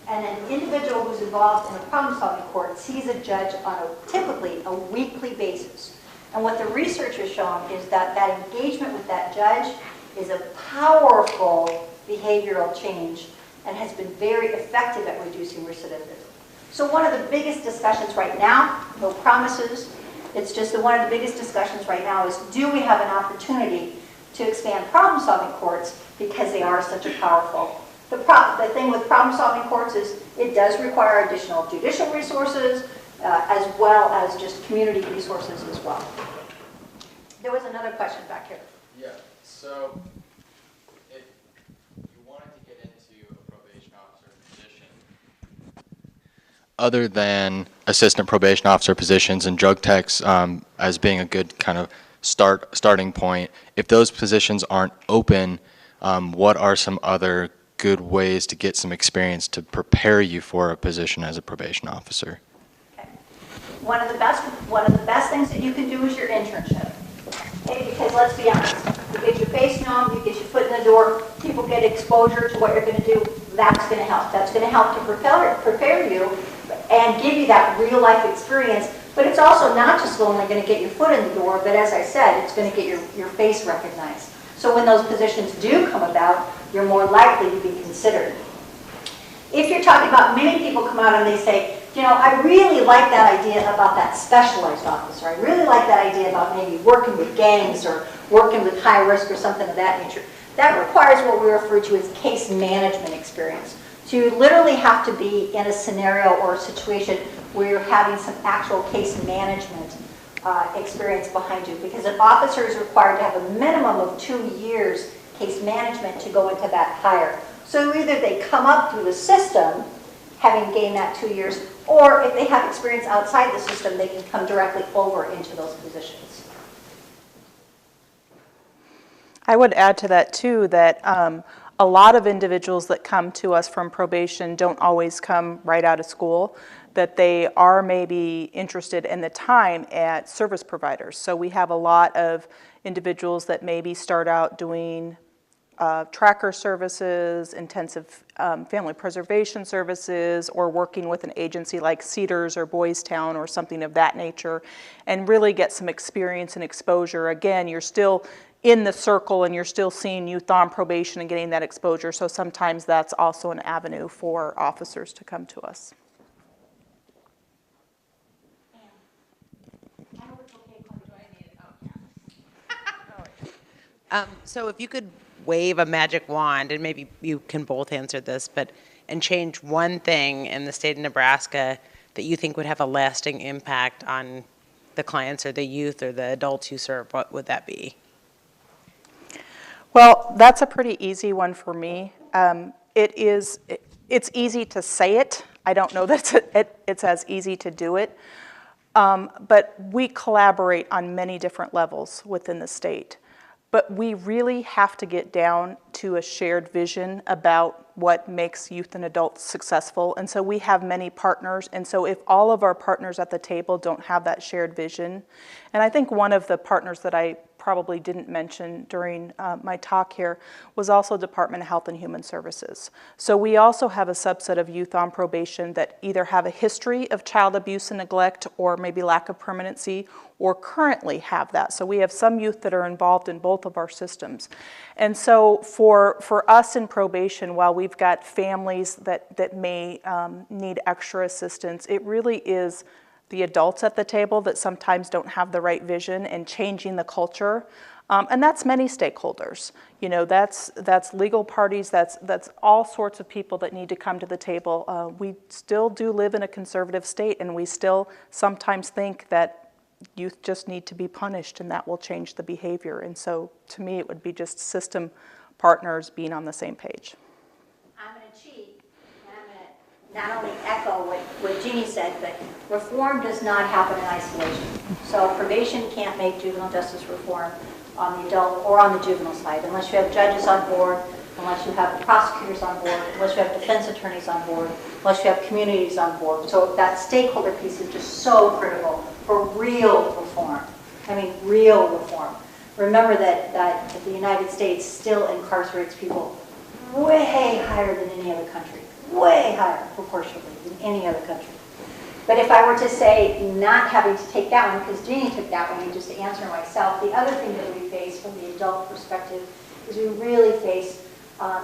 And an individual who's involved in a problem-solving court sees a judge on typically a weekly basis. And what the research has shown is that that engagement with that judge is a powerful behavioral change and has been very effective at reducing recidivism. So one of the biggest discussions right now, no promises, it's just that one of the biggest discussions right now is, do we have an opportunity to expand problem-solving courts because they are such a powerful. The thing with problem-solving courts is it does require additional judicial resources as well as just community resources as well. There was another question back here. Yeah, so if you wanted to get into a probation officer position, other than assistant probation officer positions and drug techs as being a good kind of starting point, if those positions aren't open, what are some other good ways to get some experience to prepare you for a position as a probation officer? Okay. One of the best things that you can do is your internship. Okay, because let's be honest, you get your face known, you get your foot in the door, people get exposure to what you're going to do. That's going to help. That's going to help to prepare you and give you that real life experience. But it's also not just only going to get your foot in the door, but as I said, it's going to get your face recognized. So when those positions do come about, you're more likely to be considered. If you're talking about, many people come out and they say, I really like that idea about that specialized officer. I really like that idea about maybe working with gangs or working with high risk or something of that nature. That requires what we refer to as case management experience. So you literally have to be in a scenario or a situation where you're having some actual case management experience behind you, because an officer is required to have a minimum of 2 years case management to go into that hire. So either they come up through the system, having gained that 2 years, or if they have experience outside the system, they can come directly over into those positions. I would add to that too that a lot of individuals that come to us from probation don't always come right out of school, that they are maybe interested in the time at service providers. So we have a lot of individuals that maybe start out doing tracker services, intensive family preservation services, or working with an agency like Cedars or Boys Town or something of that nature, and really get some experience and exposure. Again, you're still in the circle and you're still seeing youth on probation and getting that exposure, so sometimes that's also an avenue for officers to come to us. So if you could wave a magic wand, and maybe you can both answer this, and change one thing in the state of Nebraska that you think would have a lasting impact on the clients or the youth or the adults you serve, what would that be? Well, that's a pretty easy one for me. It's easy to say it. I don't know that it's as easy to do it. But we collaborate on many different levels within the state. But we really have to get down to a shared vision about what makes youth and adults successful. And so we have many partners. And so if all of our partners at the table don't have that shared vision, and I think one of the partners that I probably didn't mention during my talk here was also Department of Health and Human Services. So we also have a subset of youth on probation that either have a history of child abuse and neglect or maybe lack of permanency or currently have that. So we have some youth that are involved in both of our systems. And so for us in probation, while we've got families that may need extra assistance, it really is the adults at the table that sometimes don't have the right vision and changing the culture. And that's many stakeholders. You know, that's legal parties, that's all sorts of people that need to come to the table. We still do live in a conservative state, and we still sometimes think that youth just need to be punished and that will change the behavior. And so to me, it would be just system partners being on the same page. I'm going to cheat, and I'm going to not only echo what Jeanne said, but reform does not happen in isolation. So probation can't make juvenile justice reform on the adult or on the juvenile side unless you have judges on board, unless you have prosecutors on board, unless you have defense attorneys on board, unless you have communities on board. So that stakeholder piece is just so critical for real reform. I mean, real reform. Remember that the United States still incarcerates people way higher than any other country, way higher proportionally than any other country. But if I were to say not having to take that one, because Jeanne took that one, and just to answer myself, the other thing that we face from the adult perspective is we really face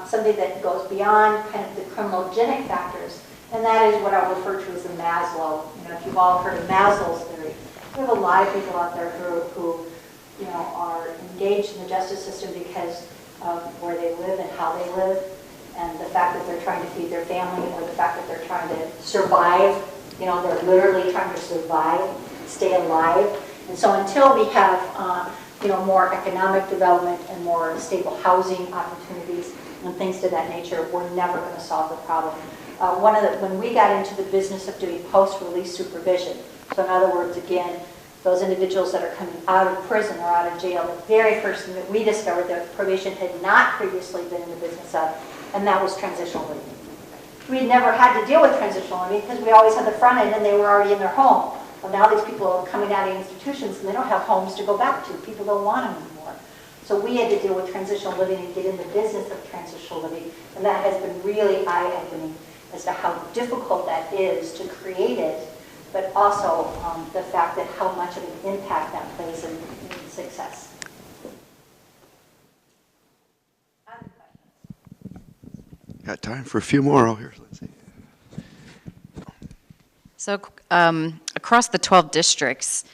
something that goes beyond kind of the criminogenic factors, and that is what I'll refer to as the Maslow. You know, if you've all heard of Maslow's theory, we have a lot of people out there who you know, are engaged in the justice system because of where they live and how they live, and the fact that they're trying to feed their family, or the fact that they're trying to survive. You know, they're literally trying to survive, stay alive. And so until we have, you know, more economic development and more stable housing opportunities and things to that nature, we're never going to solve the problem. When we got into the business of doing post-release supervision, so in other words, again, those individuals that are coming out of prison or out of jail, the very first thing that we discovered that probation had not previously been in the business of, and that was transitional living. We never had to deal with transitional living because we always had the front end and they were already in their home. Well, now these people are coming out of institutions and they don't have homes to go back to. People don't want them anymore. So we had to deal with transitional living and get in the business of transitional living, and that has been really eye-opening as to how difficult that is to create it, but also the fact that how much of an impact that plays in success. Got time for a few more. Oh, here, let's see. So across the 12 districts,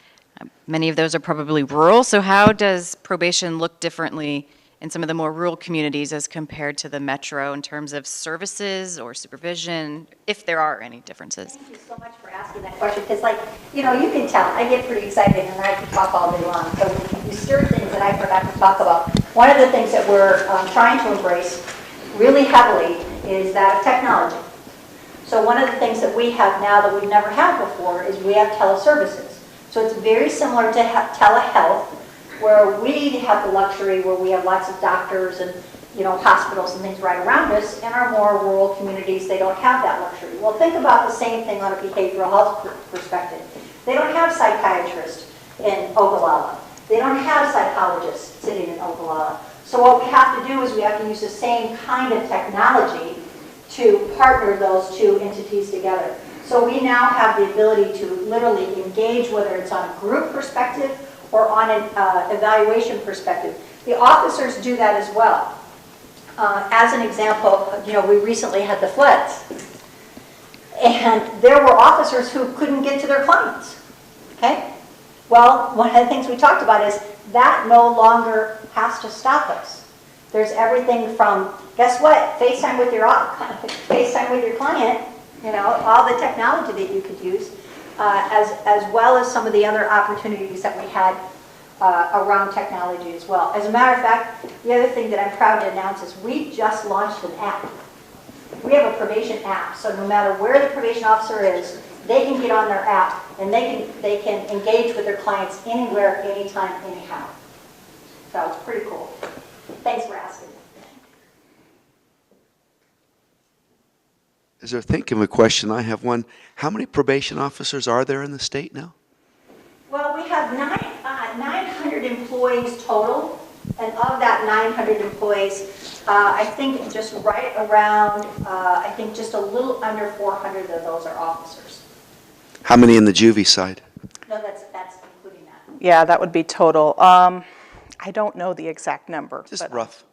many of those are probably rural. So how does probation look differently in some of the more rural communities as compared to the metro in terms of services or supervision, if there are any differences? Thank you so much for asking that question, because, like, you know, you can tell I get pretty excited and I can talk all day long. So you stir things that I forgot to talk about. One of the things that we're trying to embrace really heavily is that of technology. So one of the things that we have now that we've never had before is we have teleservices. So it's very similar to telehealth, where we have the luxury where we have lots of doctors and, you know, hospitals and things right around us. In our more rural communities, they don't have that luxury. Well, think about the same thing on a behavioral health perspective. They don't have psychiatrists in Ogallala. They don't have psychologists sitting in Ogallala. So what we have to do is we have to use the same kind of technology to partner those two entities together. So we now have the ability to literally engage, whether it's on a group perspective or on an evaluation perspective. The officers do that as well. As an example, you know, we recently had the floods. And there were officers who couldn't get to their clients, okay? Well, one of the things we talked about is that no longer has to stop us. There's everything from, guess what, FaceTime with your client, you know, all the technology that you could use, as well as some of the other opportunities that we had around technology as well. As a matter of fact, the other thing that I'm proud to announce is we just launched an app. We have a probation app, so no matter where the probation officer is, they can get on their app and they can engage with their clients anywhere, anytime, anyhow. So it's pretty cool. Thanks for asking. As they're thinking of a question, I have one. How many probation officers are there in the state now? Well, we have 900 employees employees total, and of that 900 employees, I think just right around, I think just a little under 400 of those are officers. How many in the juvie side? No, that's including that. Yeah, that would be total. I don't know the exact number. Just but rough.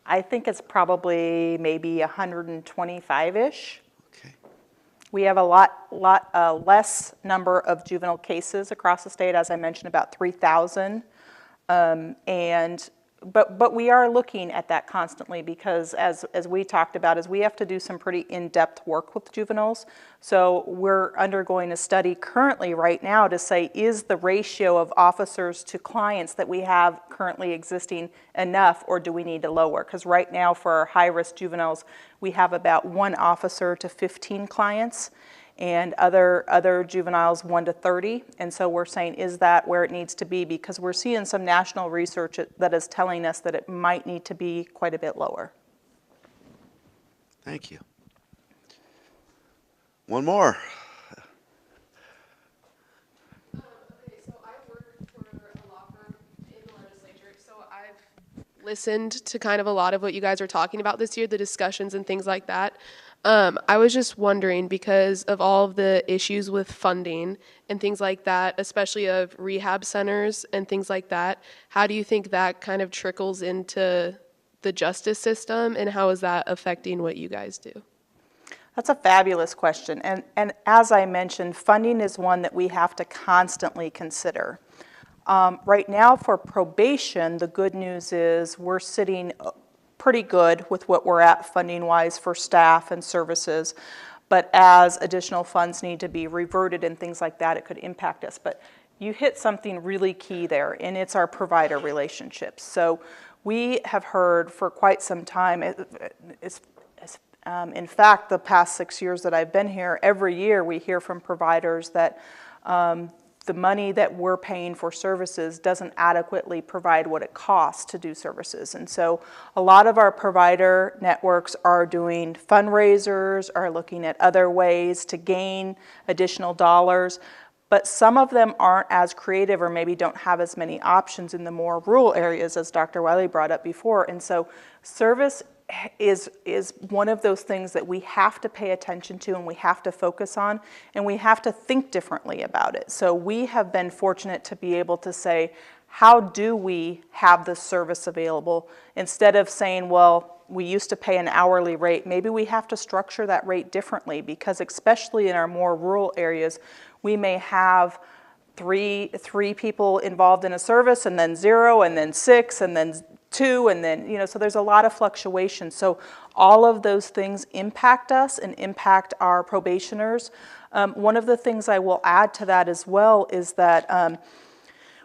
I think it's probably maybe 125-ish. Okay. We have a lot less number of juvenile cases across the state, as I mentioned, about 3,000. But we are looking at that constantly because, as we talked about, is we have to do some pretty in-depth work with juveniles. So we're undergoing a study currently right now to say, is the ratio of officers to clients that we have currently existing enough, or do we need to lower? Because right now for our high-risk juveniles, we have about 1 officer to 15 clients, and other juveniles 1 to 30. And so we're saying, is that where it needs to be? Because we're seeing some national research that is telling us that it might need to be quite a bit lower. Thank you. One more. Okay, so I work for a law firm in the legislature, so I've listened to kind of a lot of what you guys are talking about this year, the discussions and things like that. I was just wondering, because of all of the issues with funding and things like that, especially of rehab centers and things like that, how do you think that kind of trickles into the justice system, and how is that affecting what you guys do? That's a fabulous question. And as I mentioned, funding is one that we have to constantly consider. Right now for probation, the good news is we're sitting pretty good with what we're at funding-wise for staff and services. But as additional funds need to be reverted and things like that, it could impact us. But you hit something really key there, and it's our provider relationships. So we have heard for quite some time, in fact, the past 6 years that I've been here, every year we hear from providers that the money that we're paying for services doesn't adequately provide what it costs to do services. And so a lot of our provider networks are doing fundraisers, are looking at other ways to gain additional dollars, but some of them aren't as creative or maybe don't have as many options in the more rural areas, as Dr. Wiley brought up before. And so service is one of those things that we have to pay attention to and we have to focus on, and we have to think differently about it. So we have been fortunate to be able to say, how do we have this service available? Instead of saying, well, we used to pay an hourly rate, maybe we have to structure that rate differently, because especially in our more rural areas, we may have three people involved in a service, and then 0, and then 6, and then 2, and then, so there's a lot of fluctuation. So all of those things impact us and impact our probationers. One of the things I will add to that as well is that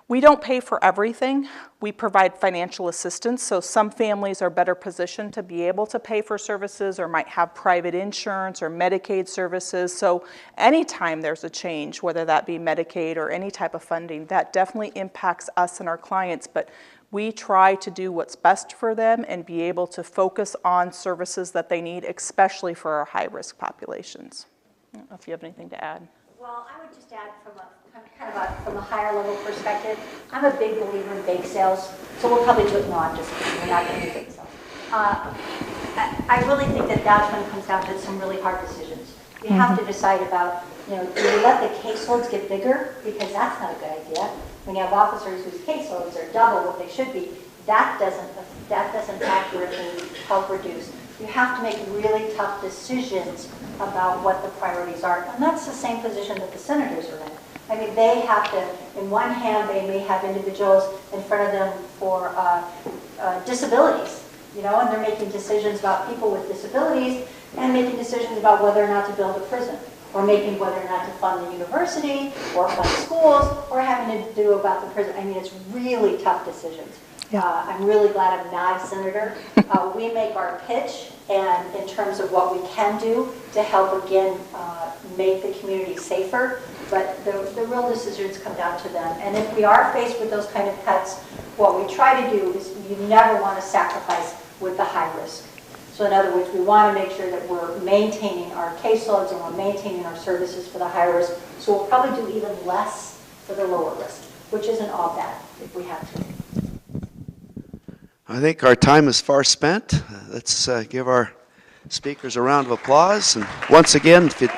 we don't pay for everything. We provide financial assistance, so some families are better positioned to be able to pay for services or might have private insurance or Medicaid services. So anytime there's a change, whether that be Medicaid or any type of funding, that definitely impacts us and our clients. But we try to do what's best for them and be able to focus on services that they need, especially for our high-risk populations. I don't know if you have anything to add. Well, I would just add from a higher level perspective, I'm a big believer in bake sales, so we'll probably do it. No, I'm just kidding. We're not going to do bake sales. I really think that that's when it comes down to some really hard decisions. You have to decide about, do you let the caseloads get bigger? Because that's not a good idea. When you have officers whose caseloads are double what they should be, that doesn't accurately help reduce. You have to make really tough decisions about what the priorities are. And that's the same position that the senators are in. I mean, they have to, in one hand, they may have individuals in front of them for disabilities, and they're making decisions about people with disabilities and making decisions about whether or not to build a prison, or making whether or not to fund the university, or fund schools, or having to do about the prison. I mean, it's really tough decisions. Yeah. I'm really glad I'm not a senator. We make our pitch, and in terms of what we can do to help, again, make the community safer, but the real decisions come down to them. And if we are faced with those kind of cuts, what we try to do is you never want to sacrifice with the high risk. So in other words, we want to make sure that we're maintaining our caseloads and we're maintaining our services for the high risk. So we'll probably do even less for the lower risk, which isn't all bad if we have to. I think our time is far spent. Let's give our speakers a round of applause. And once again, if you